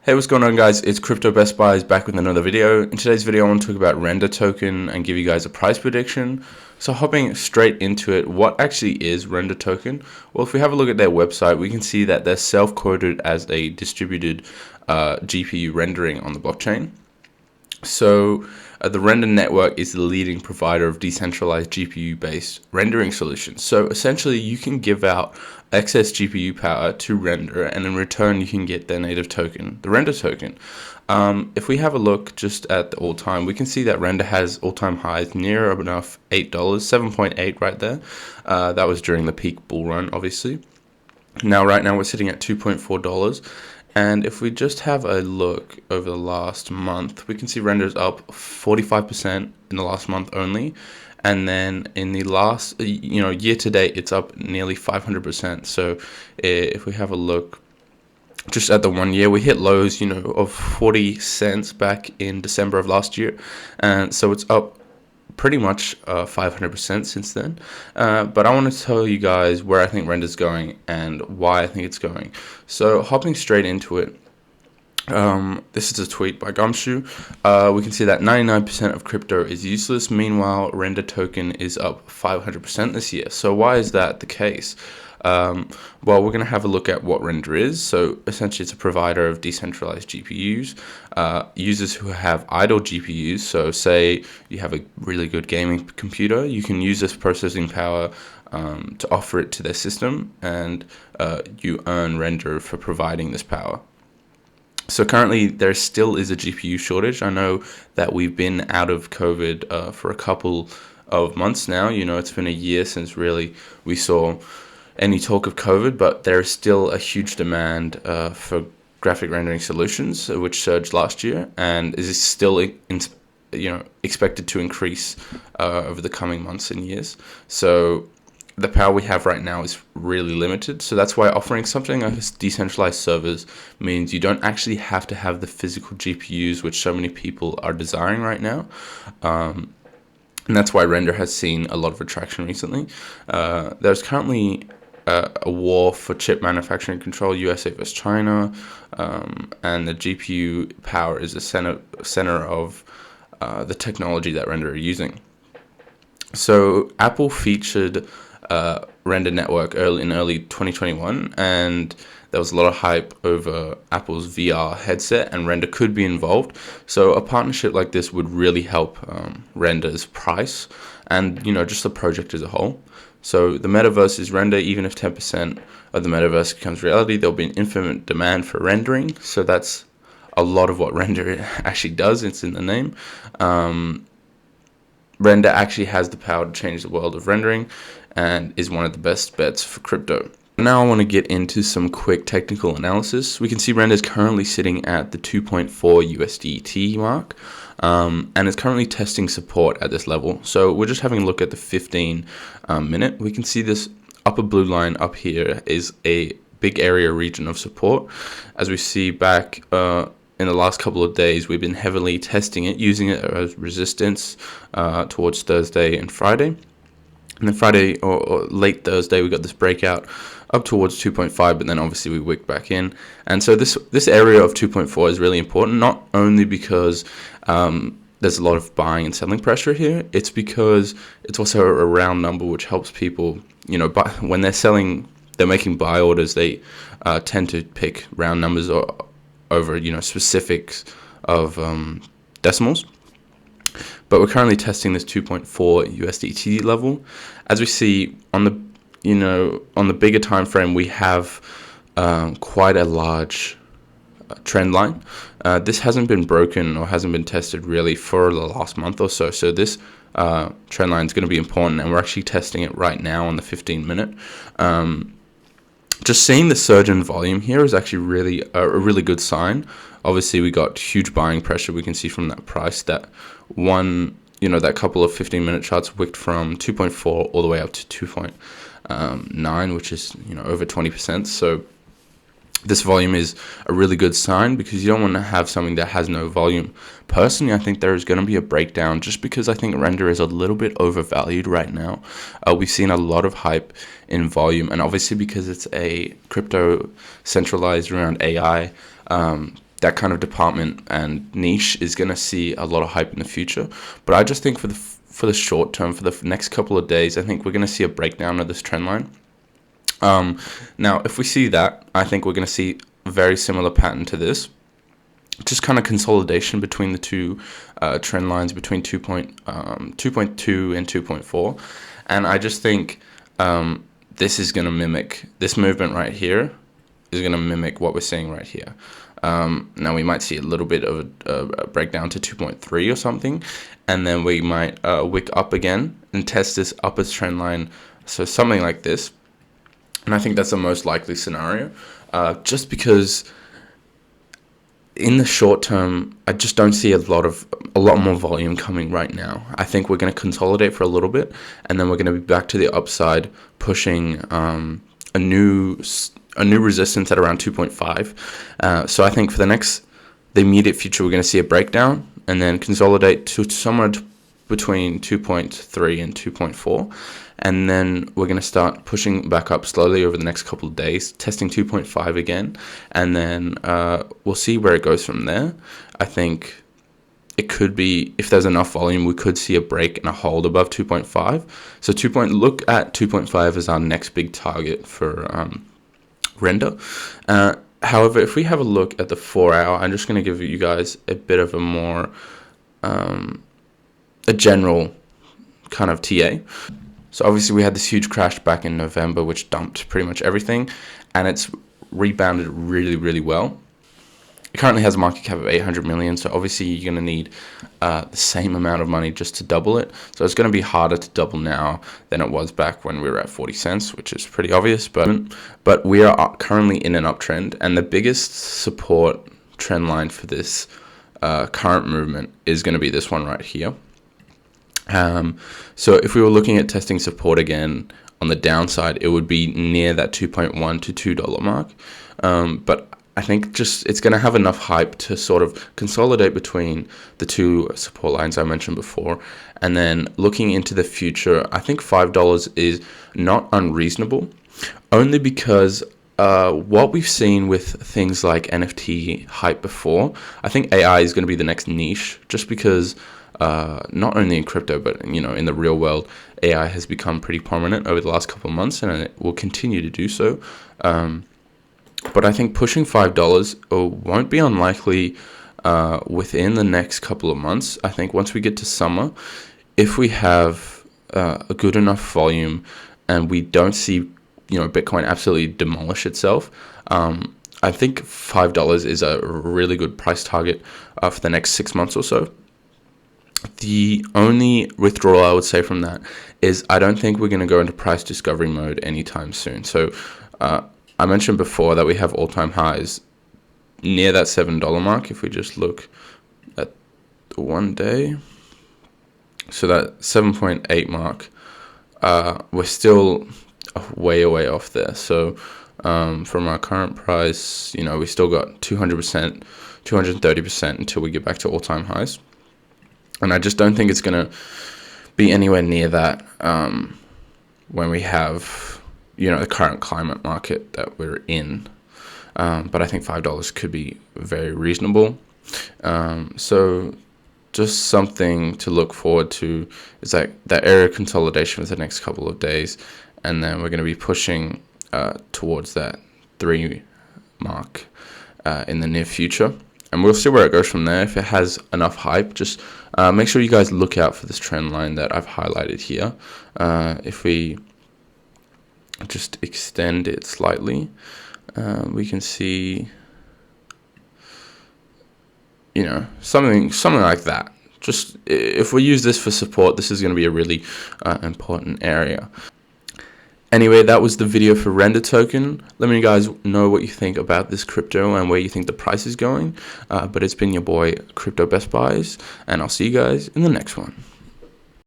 Hey, what's going on, guys? It's CryptoBestBuys back with another video. In today's video, I want to talk about Render token and give you guys a price prediction. So hopping straight into it, what actually is Render token? Well, if we have a look at their website, we can see that they're self-quoted as a distributed GPU rendering on the blockchain. So the Render network is the leading provider of decentralized GPU-based rendering solutions. So essentially, you can give out excess GPU power to Render, and in return, you can get their native token, the Render token. If we have a look just at the all-time, we can see that Render has all-time highs near enough $8, 7.8 right there. That was during the peak bull run, obviously. Right now we're sitting at $2.4. And if we just have a look over the last month, we can see Render's up 45% in the last month only. And then in the last, year to date, it's up nearly 500%. So if we have a look just at the 1 year, we hit lows, of 40 cents back in December of last year. And so it's up pretty much 500% since then. But I want to tell you guys where I think Render's going and why I think it's going. So hopping straight into it, this is a tweet by Gumshoe. We can see that 99% of crypto is useless. Meanwhile, Render token is up 500% this year. So why is that the case? Well, we're going to have a look at what Render is. So essentially, it's a provider of decentralized GPUs. Users who have idle GPUs, so say you have a really good gaming computer, you can use this processing power to offer it to their system, and you earn Render for providing this power. So currently, there still is a GPU shortage. I know that we've been out of COVID for a couple of months now. It's been a year since really we saw any talk of COVID, but there is still a huge demand for graphic rendering solutions, which surged last year and is still expected to increase over the coming months and years. So the power we have right now is really limited. So that's why offering something like decentralized servers means you don't actually have to have the physical GPUs, which so many people are desiring right now. And that's why Render has seen a lot of attraction recently. There's currently a war for chip manufacturing control, USA versus China, and the GPU power is the center of the technology that Render are using. So Apple featured Render network in early 2021, and there was a lot of hype over Apple's VR headset, and Render could be involved. So a partnership like this would really help Render's price and just the project as a whole. So the metaverse is Render. Even if 10% of the metaverse becomes reality, there'll be an infinite demand for rendering. So that's a lot of what Render actually does. It's in the name. Render actually has the power to change the world of rendering and is one of the best bets for crypto. Now I want to get into some quick technical analysis. We can see Render is currently sitting at the 2.4 USDT mark, and is currently testing support at this level. So we're just having a look at the 15 minute. We can see this upper blue line up here is a big area region of support. As we see back in the last couple of days, we've been heavily testing it, using it as resistance towards Thursday and Friday. And then Friday or late Thursday, we got this breakout up towards 2.5, but then obviously we wicked back in. And so this area of 2.4 is really important, not only because there's a lot of buying and selling pressure here, it's because it's also a round number, which helps people, when they're selling, they're making buy orders, they tend to pick round numbers over, specifics of decimals. But we're currently testing this 2.4 USDT level. As we see on the bigger time frame, we have quite a large trend line. This hasn't been broken or hasn't been tested really for the last month or so. So this trend line is going to be important, and we're actually testing it right now on the 15 minute. Just seeing the surge in volume here is actually a really good sign. Obviously, we got huge buying pressure. We can see from that price that that couple of 15-minute charts wicked from 2.4 all the way up to 2.9, which is over 20%. So this volume is a really good sign, because you don't want to have something that has no volume. Personally, I think there is going to be a breakdown, just because I think Render is a little bit overvalued right now. We've seen a lot of hype in volume, and obviously because it's a crypto centralized around AI, that kind of department and niche is going to see a lot of hype in the future. But I just think for the short term, for the next couple of days, I think we're going to see a breakdown of this trend line. Now, if we see that, I think we're going to see a very similar pattern to this. Just kind of consolidation between the two trend lines, between 2.2 and 2.4. And I just think this is going to mimic, this movement right here is going to mimic what we're seeing right here. Now we might see a little bit of a breakdown to 2.3 or something, and then we might wick up again and test this upwards trend line, so something like this. And I think that's the most likely scenario, just because in the short term, I just don't see a lot more volume coming right now. I think we're going to consolidate for a little bit, and then we're going to be back to the upside, pushing a new resistance at around 2.5. So I think for the immediate future, we're going to see a breakdown and then consolidate to somewhere between 2.3 and 2.4. And then we're going to start pushing back up slowly over the next couple of days, testing 2.5 again. And then we'll see where it goes from there. I think it could be, if there's enough volume, we could see a break and a hold above 2.5. So look at 2.5 as our next big target for render. However, if we have a look at the 4-hour, I'm just going to give you guys a bit of a more a general kind of TA. So obviously we had this huge crash back in November, which dumped pretty much everything, and it's rebounded really, really well. It currently has a market cap of 800 million, so obviously you're going to need the same amount of money just to double it. So it's going to be harder to double now than it was back when we were at 40 cents, which is pretty obvious. But we are currently in an uptrend, and the biggest support trend line for this current movement is going to be this one right here. So if we were looking at testing support again on the downside, it would be near that $2.1 to $2 mark. But I think it's going to have enough hype to sort of consolidate between the two support lines I mentioned before. And then looking into the future, I think $5 is not unreasonable, only because what we've seen with things like NFT hype before, I think AI is going to be the next niche, just because not only in crypto, but in the real world, AI has become pretty prominent over the last couple of months, and it will continue to do so. But I think pushing $5 won't be unlikely within the next couple of months. I think once we get to summer, if we have a good enough volume and we don't see Bitcoin absolutely demolish itself, I think $5 is a really good price target for the next 6 months or so. The only withdrawal I would say from that is I don't think we're going to go into price discovery mode anytime soon. So I mentioned before that we have all-time highs near that $7 mark. If we just look at the 1 day, so that 7.8 mark, we're still way off there. So from our current price, we still got 200%, 230% until we get back to all-time highs. And I just don't think it's going to be anywhere near that when we have, the current climate market that we're in. But I think $5 could be very reasonable. So just something to look forward to is like that area consolidation for the next couple of days. And then we're going to be pushing towards that 3 mark in the near future. And we'll see where it goes from there. If it has enough hype, just make sure you guys look out for this trend line that I've highlighted here. If we just extend it slightly, we can see, something like that. Just if we use this for support, this is going to be a really important area. Anyway, that was the video for Render Token. Let me guys know what you think about this crypto and where you think the price is going. But it's been your boy, CryptoBestBuys, and I'll see you guys in the next one.